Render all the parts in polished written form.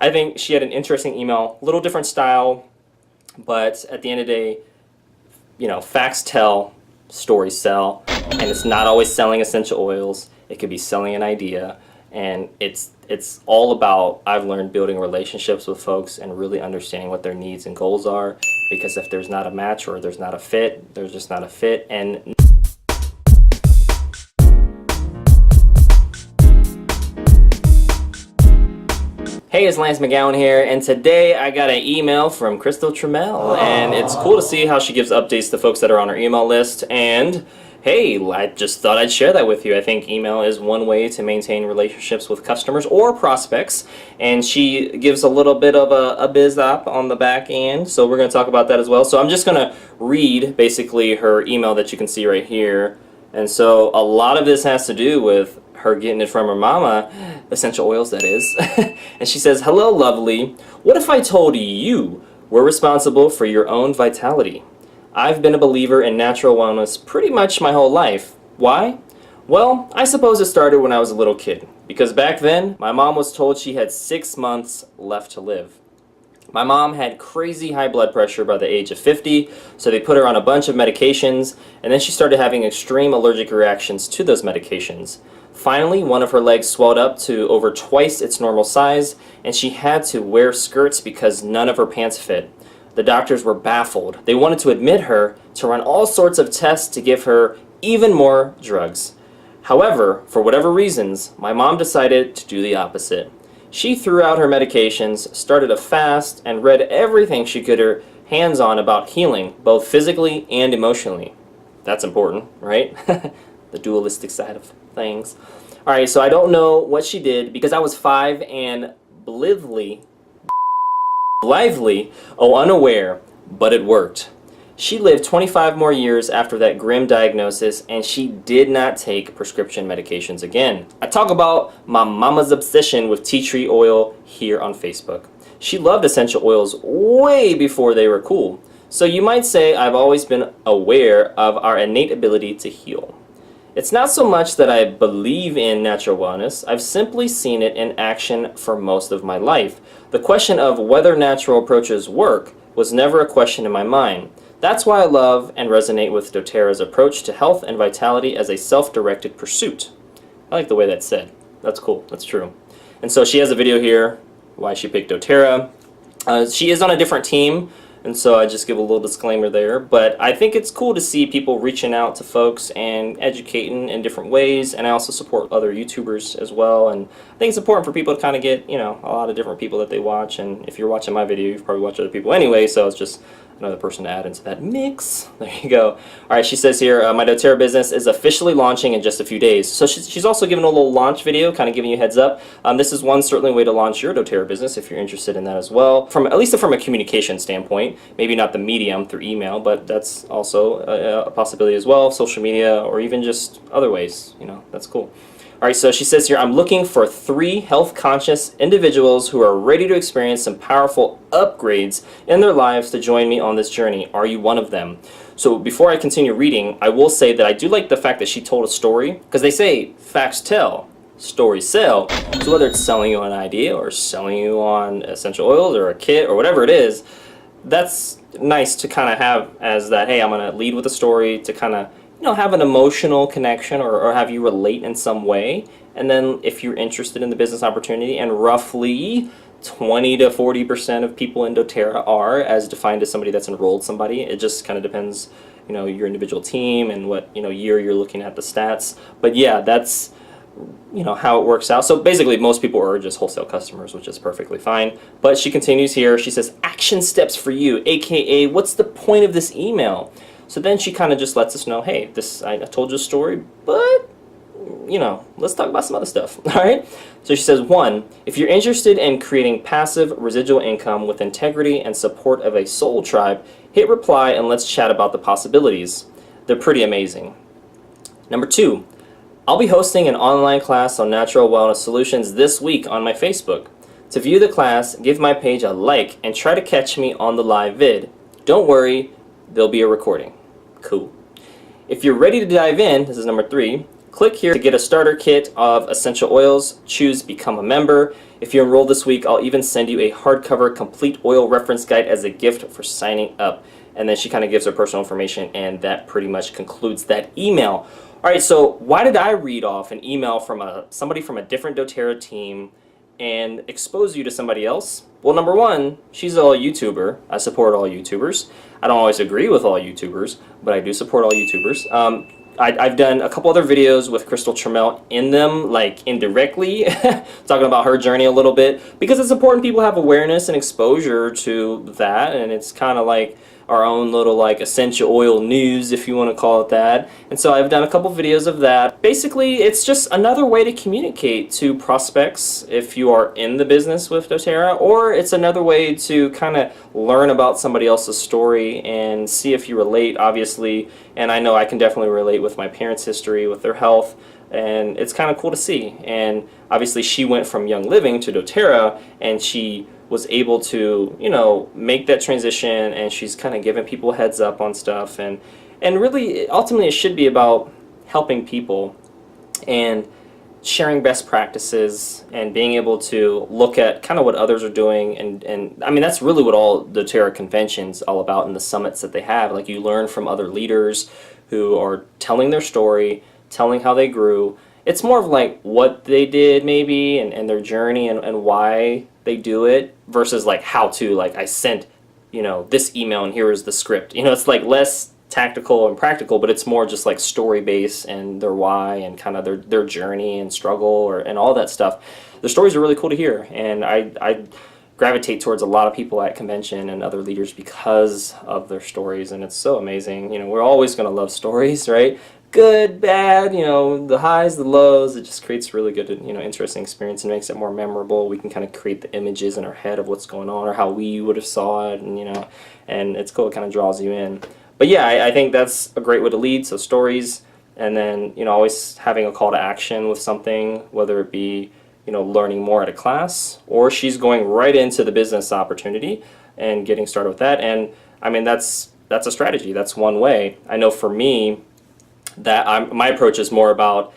I think she had an interesting email, little different style, but at the end of the day, facts tell, stories sell, and it's not always selling essential oils. It could be selling an idea, and it's all about, I've learned, building relationships with folks and really understanding what their needs and goals are, because if there's not a match or there's not a fit, there's just not a fit. And hey, it's Lance McGowan here, and today I got an email from Crystal Trammell, and it's cool to see how she gives updates to folks that are on her email list. And hey, I just thought I'd share that with you. I think email is one way to maintain relationships with customers or prospects, and she gives a little bit of a biz op on the back end, so we're going to talk about that as well. So I'm just going to read basically her email that you can see right here. And so a lot of this has to do with her getting it from her mama, essential oils that is. And she says, "Hello lovely, what if I told you we're responsible for your own vitality? I've been a believer in natural wellness pretty much my whole life. Why? Well, I suppose it started when I was a little kid, because back then my mom was told she had 6 months left to live. My mom had crazy high blood pressure by the age of 50, so they put her on a bunch of medications, and then she started having extreme allergic reactions to those medications. Finally, one of her legs swelled up to over twice its normal size, and she had to wear skirts because none of her pants fit. The doctors were baffled. They wanted to admit her, to run all sorts of tests to give her even more drugs. However, for whatever reasons, my mom decided to do the opposite. She threw out her medications, started a fast, and read everything she could get her hands on about healing, both physically and emotionally. That's important, right? The dualistic side of things. Alright, so I don't know what she did because I was 5 and blithely, unaware, but it worked. She lived 25 more years after that grim diagnosis, and she did not take prescription medications again. I talk about my mama's obsession with tea tree oil here on Facebook. She loved essential oils way before they were cool. So you might say I've always been aware of our innate ability to heal. It's not so much that I believe in natural wellness, I've simply seen it in action for most of my life. The question of whether natural approaches work was never a question in my mind. That's why I love and resonate with doTERRA's approach to health and vitality as a self-directed pursuit. I like the way that's said. That's cool. That's true. And so she has a video here, why she picked doTERRA. She is on a different team, and so I just give a little disclaimer there. But I think it's cool to see people reaching out to folks and educating in different ways, and I also support other YouTubers as well. And I think it's important for people to kind of get, a lot of different people that they watch. And if you're watching my video, you've probably watched other people anyway, so it's just another person to add into that mix. There you go. All right, she says here, my doTERRA business is officially launching in just a few days. So she's also given a little launch video, kind of giving you a heads up. This is one certainly way to launch your doTERRA business if you're interested in that as well. At least from a communication standpoint, maybe not the medium through email, but that's also a possibility as well. Social media, or even just other ways. That's cool. All right, so she says here, I'm looking for 3 health-conscious individuals who are ready to experience some powerful upgrades in their lives to join me on this journey. Are you one of them? So before I continue reading, I will say that I do like the fact that she told a story, because they say facts tell, stories sell. So whether it's selling you an idea or selling you on essential oils or a kit or whatever it is, that's nice to kind of have as that, hey, I'm going to lead with a story to kind of have an emotional connection or have you relate in some way. And then if you're interested in the business opportunity, and roughly 20 to 40% of people in doTERRA are, as defined as somebody that's enrolled somebody. It just kind of depends, your individual team and what, year you're looking at the stats. But yeah, that's, how it works out. So basically most people are just wholesale customers, which is perfectly fine. But she continues here. She says, action steps for you, aka what's the point of this email? So then she kind of just lets us know, hey, I told you a story, but, let's talk about some other stuff, all right? So she says, 1, if you're interested in creating passive residual income with integrity and support of a soul tribe, hit reply and let's chat about the possibilities. They're pretty amazing. Number 2, I'll be hosting an online class on natural wellness solutions this week on my Facebook. To view the class, give my page a like and try to catch me on the live vid. Don't worry, there'll be a recording. Cool. If you're ready to dive in, this is number 3, Click here to get a starter kit of essential oils. Choose Become a Member. If you enroll this week, I'll even send you a hardcover complete oil reference guide as a gift for signing up. And then she kind of gives her personal information, and that pretty much concludes that email. All right, so why did I read off an email from somebody from a different doTERRA team and expose you to somebody else? Well, number one, she's a YouTuber. I support all YouTubers. I don't always agree with all YouTubers, but I do support all YouTubers. I've done a couple other videos with Crystal Trammell in them, like indirectly, talking about her journey a little bit, because it's important people have awareness and exposure to that, and it's kind of like our own little like essential oil news, if you want to call it that. And so I've done a couple videos of that. Basically, it's just another way to communicate to prospects if you are in the business with doTERRA, or it's another way to kind of learn about somebody else's story and see if you relate, obviously. And I know I can definitely relate with my parents' history, with their health, and it's kind of cool to see. And obviously she went from Young Living to doTERRA, and she was able to, you know, make that transition, and she's kind of giving people a heads up on stuff, and really ultimately it should be about helping people and sharing best practices and being able to look at kind of what others are doing, and I mean that's really what all doTERRA conventions all about, and the summits that they have. Like, you learn from other leaders who are telling their story, telling how they grew. It's more of like what they did maybe, and their journey, and why they do it, versus like how to, like, I sent, you know, this email and here is the script. You know, it's like less tactical and practical, but it's more just like story based, and their why, and kind of their journey and struggle, and all that stuff. The stories are really cool to hear, and I gravitate towards a lot of people at convention and other leaders because of their stories, and it's so amazing. You know, we're always going to love stories, right? Good, bad, you know, the highs, the lows. It just creates really good, you know, interesting experience, and makes it more memorable. We can kind of create the images in our head of what's going on, or how we would have saw it, and, you know, and it's cool. It kind of draws you in. But yeah, I think that's a great way to lead. So stories, and then, you know, always having a call to action with something, whether it be, you know, learning more at a class, or she's going right into the business opportunity and getting started with that. And I mean, that's a strategy. That's one way. I know for me, that my approach is more about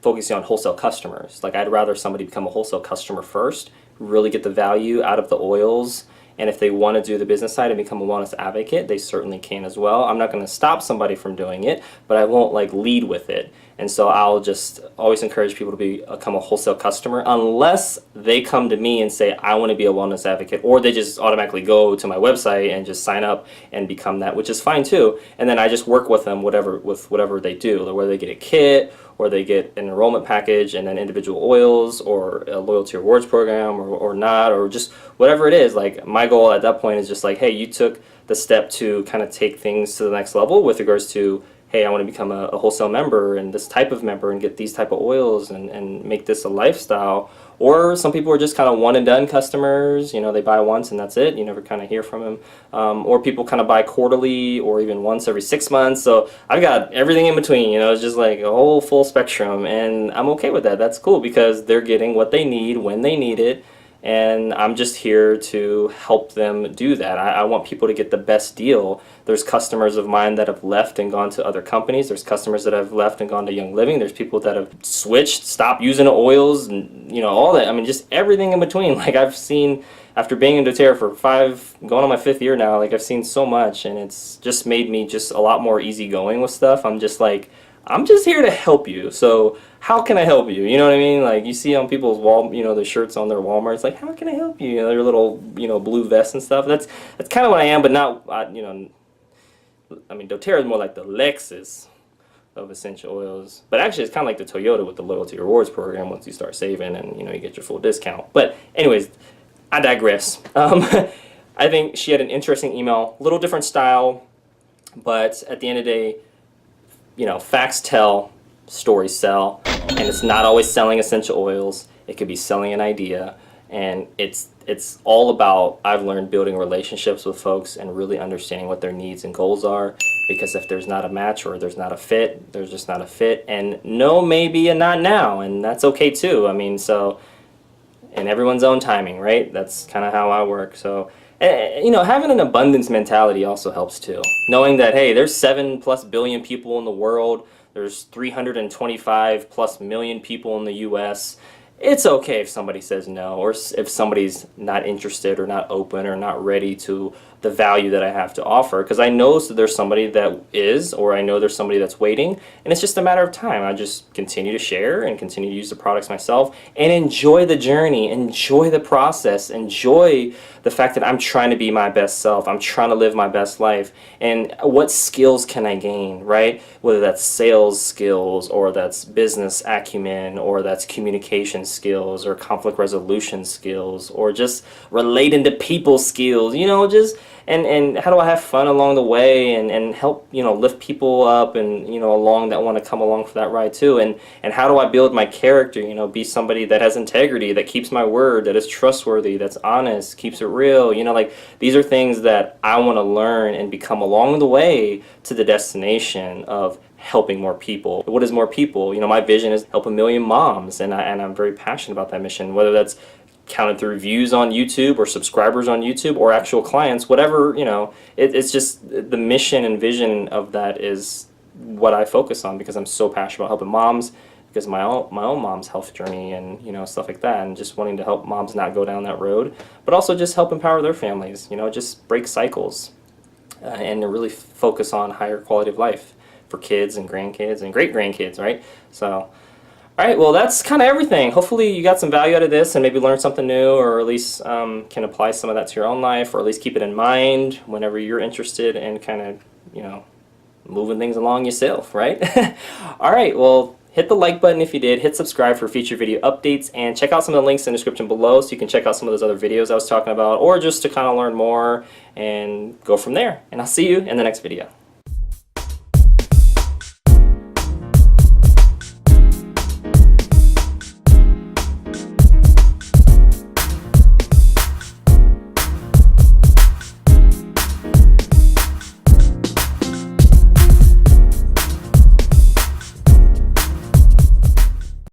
focusing on wholesale customers. Like, I'd rather somebody become a wholesale customer first, really get the value out of the oils, and if they want to do the business side and become a wellness advocate, they certainly can as well. I'm not going to stop somebody from doing it, but I won't like lead with it. And so I'll just always encourage people to become a wholesale customer, unless they come to me and say, I want to be a wellness advocate, or they just automatically go to my website and just sign up and become that, which is fine too. And then I just work with them with whatever they do, whether they get a kit, or they get an enrollment package and then individual oils, or a loyalty rewards program, or not, or just whatever it is. Like, my goal at that point is just like, hey, you took the step to kind of take things to the next level with regards to, hey, I want to become a wholesale member, and this type of member, and get these type of oils, and make this a lifestyle. Or some people are just kind of one and done customers. You know, they buy once and that's it. You never kind of hear from them. Or people kind of buy quarterly, or even once every 6 months. So I've got everything in between. You know, it's just like a whole full spectrum, and I'm okay with that. That's cool, because they're getting what they need when they need it. And I'm just here to help them do that. I want people to get the best deal. There's customers of mine that have left and gone to other companies. There's customers that have left and gone to Young Living. There's people that have switched, stopped using the oils, and, you know, all that. I mean, just everything in between. Like, I've seen, after being in doTERRA for going on my 5th year now, like, I've seen so much, and it's just made me just a lot more easygoing with stuff. I'm just like, I'm just here to help you. So how can I help you? You know what I mean? Like, you see on people's the shirts on their Walmart. It's like, how can I help you? You know, their little, blue vests and stuff. That's kind of what I am, but not, I mean, doTERRA is more like the Lexus of essential oils. But actually, it's kind of like the Toyota with the loyalty rewards program. Once you start saving, and, you get your full discount. But anyways, I digress. I think she had an interesting email, a little different style, but at the end of the day, facts tell, stories sell, and it's not always selling essential oils. It could be selling an idea, and it's all about, I've learned, building relationships with folks and really understanding what their needs and goals are, because if there's not a match or there's not a fit, there's just not a fit, and no, maybe, and not now, and that's okay too. I mean, so, in everyone's own timing, right? That's kind of how I work. So, having an abundance mentality also helps too. Knowing that, hey, there's 7+ billion people in the world. There's 325 plus million people in the US. It's okay if somebody says no, or if somebody's not interested or not open or not ready to the value that I have to offer, because I know that there's somebody that is, or I know there's somebody that's waiting, and it's just a matter of time. I just continue to share and continue to use the products myself and enjoy the journey, enjoy the process, enjoy the fact that I'm trying to be my best self. I'm trying to live my best life. And what skills can I gain, right? Whether that's sales skills, or that's business acumen, or that's communication skills, or conflict resolution skills, or just relating to people skills, you know, just and how do I have fun along the way, and help, you know, lift people up, and, you know, along that want to come along for that ride too, and how do I build my character, you know, be somebody that has integrity, that keeps my word, that is trustworthy, that's honest, keeps it real, you know, like these are things that I want to learn and become along the way to the destination of helping more people. What is more people? You know, my vision is help 1 million moms, and I'm very passionate about that mission, whether that's counted through views on YouTube or subscribers on YouTube or actual clients, whatever, you know, it's just the mission and vision of that is what I focus on, because I'm so passionate about helping moms, because my own mom's health journey, and, you know, stuff like that, and just wanting to help moms not go down that road, but also just help empower their families, you know, just break cycles, and to really focus on higher quality of life for kids and grandkids and great-grandkids, right? So, all right, well, that's kind of everything. Hopefully you got some value out of this and maybe learned something new, or at least can apply some of that to your own life, or at least keep it in mind whenever you're interested in kind of, you know, moving things along yourself, right? All right, well, hit the like button if you did, hit subscribe for future video updates, and check out some of the links in the description below so you can check out some of those other videos I was talking about, or just to kind of learn more and go from there. And I'll see you in the next video.